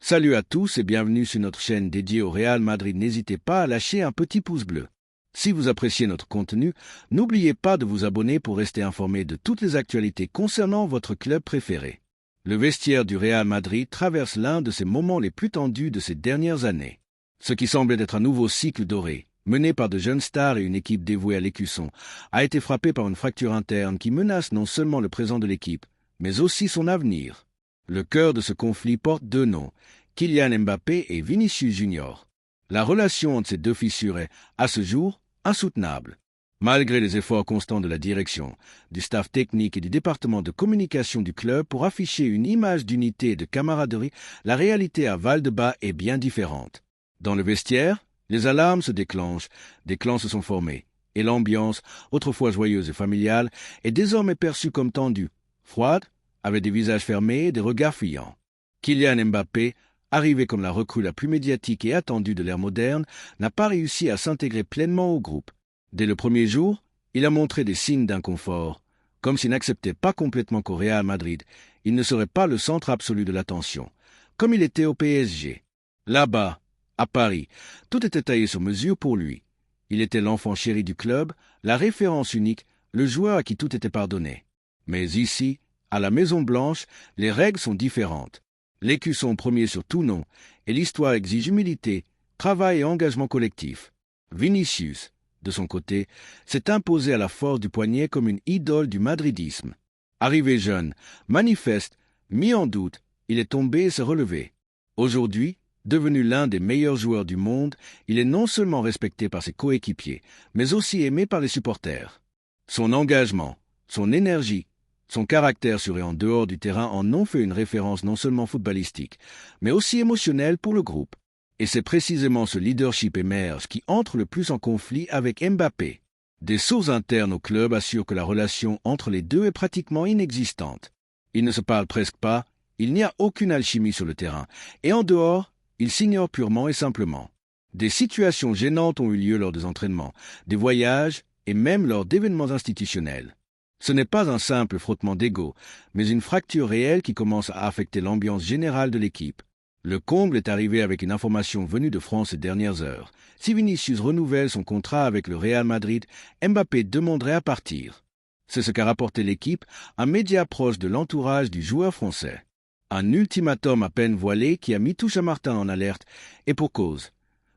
Salut à tous et bienvenue sur notre chaîne dédiée au Real Madrid. N'hésitez pas à lâcher un petit pouce bleu. Si vous appréciez notre contenu, n'oubliez pas de vous abonner pour rester informé de toutes les actualités concernant votre club préféré. Le vestiaire du Real Madrid traverse l'un de ses moments les plus tendus de ces dernières années. Ce qui semblait être un nouveau cycle doré, mené par de jeunes stars et une équipe dévouée à l'écusson, a été frappé par une fracture interne qui menace non seulement le présent de l'équipe, mais aussi son avenir. Le cœur de ce conflit porte deux noms, Kylian Mbappé et Vinicius Junior. La relation entre ces deux fissures est, à ce jour, insoutenable. Malgré les efforts constants de la direction, du staff technique et du département de communication du club pour afficher une image d'unité et de camaraderie, la réalité à Val-de-Bas est bien différente. Dans le vestiaire, les alarmes se déclenchent, des clans se sont formés, et l'ambiance, autrefois joyeuse et familiale, est désormais perçue comme tendue, froide, avec des visages fermés et des regards fuyants. Kylian Mbappé, arrivé comme la recrue la plus médiatique et attendue de l'ère moderne, n'a pas réussi à s'intégrer pleinement au groupe. Dès le premier jour, il a montré des signes d'inconfort, comme s'il n'acceptait pas complètement qu'au Real Madrid, il ne serait pas le centre absolu de l'attention, comme il était au PSG. Là-bas, à Paris, tout était taillé sur mesure pour lui. Il était l'enfant chéri du club, la référence unique, le joueur à qui tout était pardonné. Mais ici, à la Maison-Blanche, les règles sont différentes. L'écusson premier sur tout nom, et l'histoire exige humilité, travail et engagement collectif. Vinicius, de son côté, s'est imposé à la force du poignet comme une idole du madridisme. Arrivé jeune, manifeste, mis en doute, il est tombé et s'est relevé. Aujourd'hui, devenu l'un des meilleurs joueurs du monde, il est non seulement respecté par ses coéquipiers, mais aussi aimé par les supporters. Son engagement, son énergie, son caractère sur et en dehors du terrain en ont fait une référence non seulement footballistique, mais aussi émotionnelle pour le groupe. Et c'est précisément ce leadership émerge qui entre le plus en conflit avec Mbappé. Des sources internes au club assurent que la relation entre les deux est pratiquement inexistante. Ils ne se parlent presque pas, il n'y a aucune alchimie sur le terrain, et en dehors, ils s'ignorent purement et simplement. Des situations gênantes ont eu lieu lors des entraînements, des voyages et même lors d'événements institutionnels. Ce n'est pas un simple frottement d'ego, mais une fracture réelle qui commence à affecter l'ambiance générale de l'équipe. Le comble est arrivé avec une information venue de France ces dernières heures. Si Vinicius renouvelle son contrat avec le Real Madrid, Mbappé demanderait à partir. C'est ce qu'a rapporté l'équipe, un média proche de l'entourage du joueur français. Un ultimatum à peine voilé qui a mis Touche-à-Martin en alerte, et pour cause.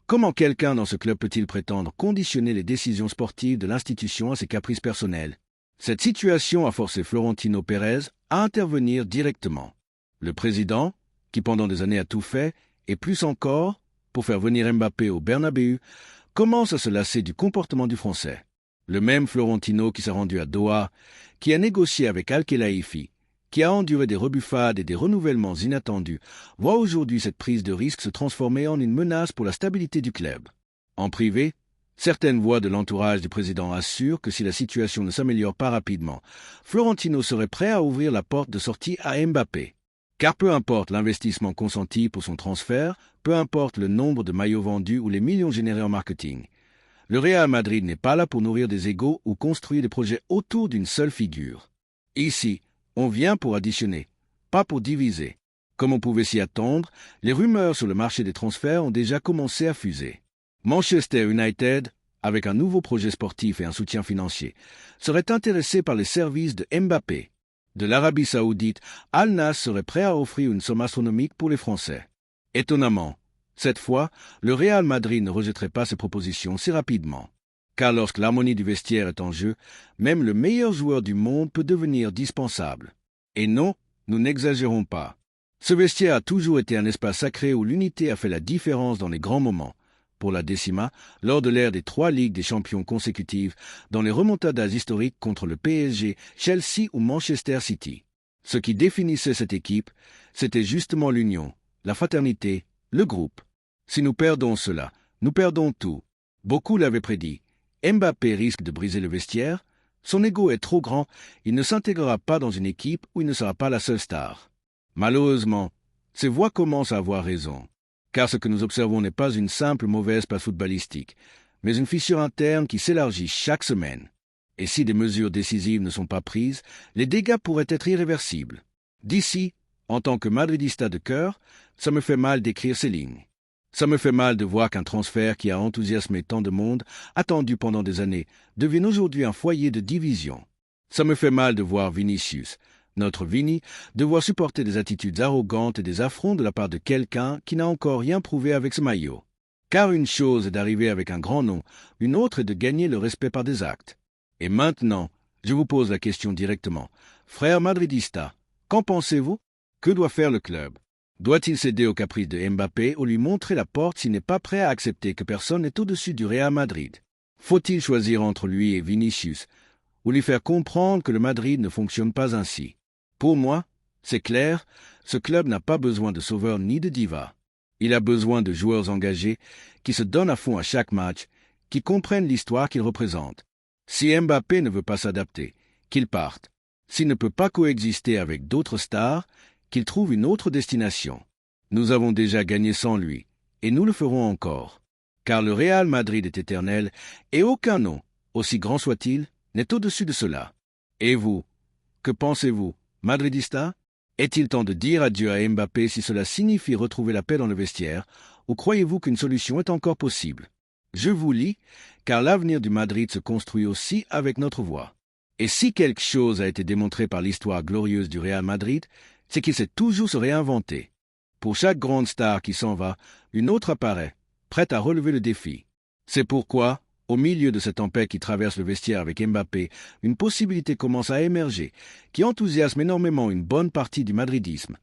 Comment quelqu'un dans ce club peut-il prétendre conditionner les décisions sportives de l'institution à ses caprices personnels ? Cette situation a forcé Florentino Pérez à intervenir directement. Le président, qui pendant des années a tout fait, et plus encore, pour faire venir Mbappé au Bernabéu, commence à se lasser du comportement du Français. Le même Florentino qui s'est rendu à Doha, qui a négocié avec Al-Khelaifi, qui a enduré des rebuffades et des renouvellements inattendus, voit aujourd'hui cette prise de risque se transformer en une menace pour la stabilité du club. En privé, certaines voix de l'entourage du président assurent que si la situation ne s'améliore pas rapidement, Florentino serait prêt à ouvrir la porte de sortie à Mbappé. Car peu importe l'investissement consenti pour son transfert, peu importe le nombre de maillots vendus ou les millions générés en marketing, le Real Madrid n'est pas là pour nourrir des égos ou construire des projets autour d'une seule figure. Ici, on vient pour additionner, pas pour diviser. Comme on pouvait s'y attendre, les rumeurs sur le marché des transferts ont déjà commencé à fuser. Manchester United, avec un nouveau projet sportif et un soutien financier, serait intéressé par les services de Mbappé. De l'Arabie Saoudite, Al Nassr serait prêt à offrir une somme astronomique pour les Français. Étonnamment, cette fois, le Real Madrid ne rejetterait pas ces propositions si rapidement. Car lorsque l'harmonie du vestiaire est en jeu, même le meilleur joueur du monde peut devenir dispensable. Et non, nous n'exagérons pas. Ce vestiaire a toujours été un espace sacré où l'unité a fait la différence dans les grands moments. Pour la Décima, lors de l'ère des 3 Ligues des champions consécutives, dans les remontadas historiques contre le PSG, Chelsea ou Manchester City. Ce qui définissait cette équipe, c'était justement l'union, la fraternité, le groupe. Si nous perdons cela, nous perdons tout. Beaucoup l'avaient prédit. Mbappé risque de briser le vestiaire. Son ego est trop grand, il ne s'intégrera pas dans une équipe où il ne sera pas la seule star. Malheureusement, ces voix commencent à avoir raison. Car ce que nous observons n'est pas une simple mauvaise passe footballistique, mais une fissure interne qui s'élargit chaque semaine. Et si des mesures décisives ne sont pas prises, les dégâts pourraient être irréversibles. D'ici, En tant que madridista de cœur, ça me fait mal d'écrire ces lignes. Ça me fait mal de voir qu'un transfert qui a enthousiasmé tant de monde, attendu pendant des années, devienne aujourd'hui un foyer de division. Ça me fait mal de voir Vinicius, notre Vini, devoir supporter des attitudes arrogantes et des affronts de la part de quelqu'un qui n'a encore rien prouvé avec ce maillot. Car une chose est d'arriver avec un grand nom, une autre est de gagner le respect par des actes. Et maintenant, je vous pose la question directement. Frère madridista, qu'en pensez-vous? Que doit faire le club? Doit-il céder aux caprices de Mbappé ou lui montrer la porte s'il n'est pas prêt à accepter que personne n'est au-dessus du Real Madrid? Faut-il choisir entre lui et Vinicius ou lui faire comprendre que le Madrid ne fonctionne pas ainsi? Pour moi, c'est clair, ce club n'a pas besoin de sauveur ni de diva. Il a besoin de joueurs engagés qui se donnent à fond à chaque match, qui comprennent l'histoire qu'ils représentent. Si Mbappé ne veut pas s'adapter, qu'il parte. S'il ne peut pas coexister avec d'autres stars, qu'il trouve une autre destination. Nous avons déjà gagné sans lui, et nous le ferons encore. Car le Real Madrid est éternel, et aucun nom, aussi grand soit-il, n'est au-dessus de cela. Et vous, que pensez-vous, madridista? Est-il temps de dire adieu à Mbappé si cela signifie retrouver la paix dans le vestiaire, ou croyez-vous qu'une solution est encore possible? Je vous lis, car l'avenir du Madrid se construit aussi avec notre voix. Et si quelque chose a été démontré par l'histoire glorieuse du Real Madrid, c'est qu'il sait toujours se réinventer. Pour chaque grande star qui s'en va, une autre apparaît, prête à relever le défi. C'est pourquoi, au milieu de cette tempête qui traverse le vestiaire avec Mbappé, une possibilité commence à émerger, qui enthousiasme énormément une bonne partie du madridisme.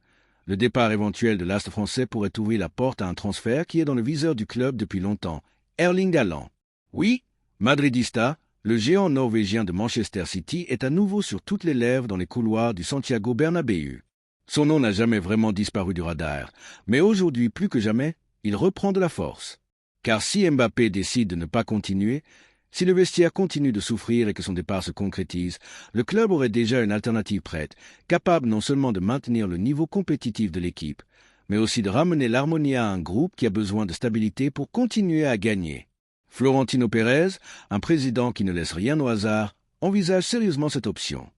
Le départ éventuel de l'astre français pourrait ouvrir la porte à un transfert qui est dans le viseur du club depuis longtemps, Erling Haaland. Oui, madridista, le géant norvégien de Manchester City est à nouveau sur toutes les lèvres dans les couloirs du Santiago Bernabéu. Son nom n'a jamais vraiment disparu du radar, mais aujourd'hui plus que jamais, il reprend de la force. Car si Mbappé décide de ne pas continuer, si le vestiaire continue de souffrir et que son départ se concrétise, le club aurait déjà une alternative prête, capable non seulement de maintenir le niveau compétitif de l'équipe, mais aussi de ramener l'harmonie à un groupe qui a besoin de stabilité pour continuer à gagner. Florentino Pérez, un président qui ne laisse rien au hasard, envisage sérieusement cette option.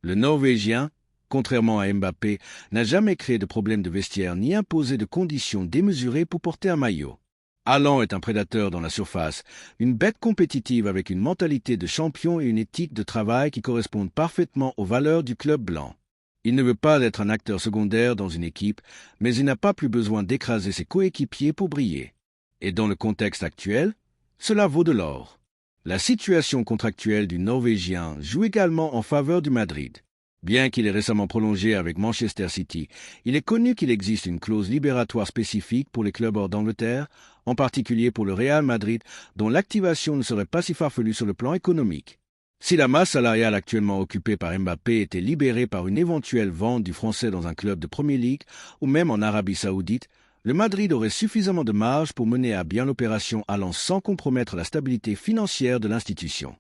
Le Norvégien, contrairement à Mbappé, n'a jamais créé de problème de vestiaire ni imposé de conditions démesurées pour porter un maillot. Haaland est un prédateur dans la surface, une bête compétitive avec une mentalité de champion et une éthique de travail qui correspondent parfaitement aux valeurs du club blanc. Il ne veut pas être un acteur secondaire dans une équipe, mais il n'a pas plus besoin d'écraser ses coéquipiers pour briller. Et dans le contexte actuel, cela vaut de l'or. La situation contractuelle du Norvégien joue également en faveur du Madrid. Bien qu'il ait récemment prolongé avec Manchester City, il est connu qu'il existe une clause libératoire spécifique pour les clubs hors d'Angleterre, en particulier pour le Real Madrid, dont l'activation ne serait pas si farfelue sur le plan économique. Si la masse salariale actuellement occupée par Mbappé était libérée par une éventuelle vente du Français dans un club de Premier League ou même en Arabie Saoudite, le Madrid aurait suffisamment de marge pour mener à bien l'opération allant sans compromettre la stabilité financière de l'institution.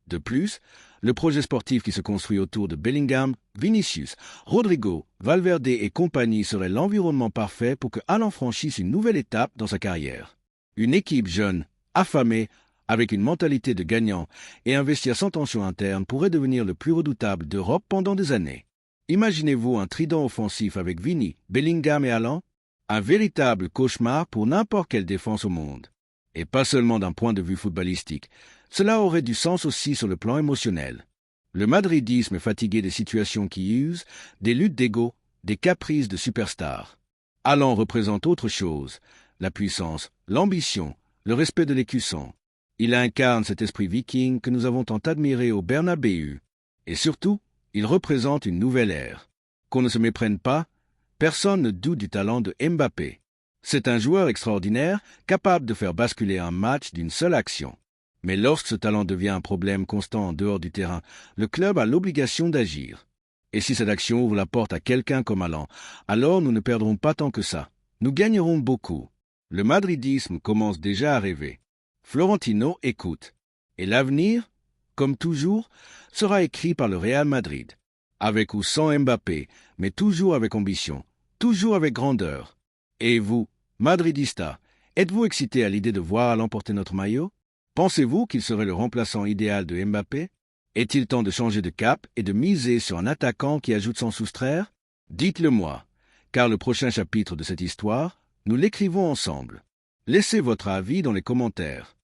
De plus, le projet sportif qui se construit autour de Bellingham, Vinicius, Rodrigo, Valverde et compagnie serait l'environnement parfait pour que Haaland franchisse une nouvelle étape dans sa carrière. Une équipe jeune, affamée, avec une mentalité de gagnant et un vestiaire sans tension interne pourrait devenir le plus redoutable d'Europe pendant des années. Imaginez-vous un trident offensif avec Vini, Bellingham et Haaland? Un véritable cauchemar pour n'importe quelle défense au monde. Et pas seulement d'un point de vue footballistique, cela aurait du sens aussi sur le plan émotionnel. Le madridisme est fatigué des situations qui usent, des luttes d'ego, des caprices de superstars. Haaland représente autre chose, la puissance, l'ambition, le respect de l'écusson. Il incarne cet esprit viking que nous avons tant admiré au Bernabéu. Et surtout, il représente une nouvelle ère. Qu'on ne se méprenne pas, personne ne doute du talent de Mbappé. C'est un joueur extraordinaire, capable de faire basculer un match d'une seule action. Mais lorsque ce talent devient un problème constant en dehors du terrain, le club a l'obligation d'agir. Et si cette action ouvre la porte à quelqu'un comme Haaland, alors nous ne perdrons pas tant que ça. Nous gagnerons beaucoup. Le madridisme commence déjà à rêver. Florentino écoute. Et l'avenir, comme toujours, sera écrit par le Real Madrid. Avec ou sans Mbappé, mais toujours avec ambition, toujours avec grandeur. Et vous, madridista, êtes-vous excité à l'idée de voir Haaland porter notre maillot? Pensez-vous qu'il serait le remplaçant idéal de Mbappé? Est-il temps de changer de cap et de miser sur un attaquant qui ajoute sans soustraire? Dites-le moi, car le prochain chapitre de cette histoire, nous l'écrivons ensemble. Laissez votre avis dans les commentaires.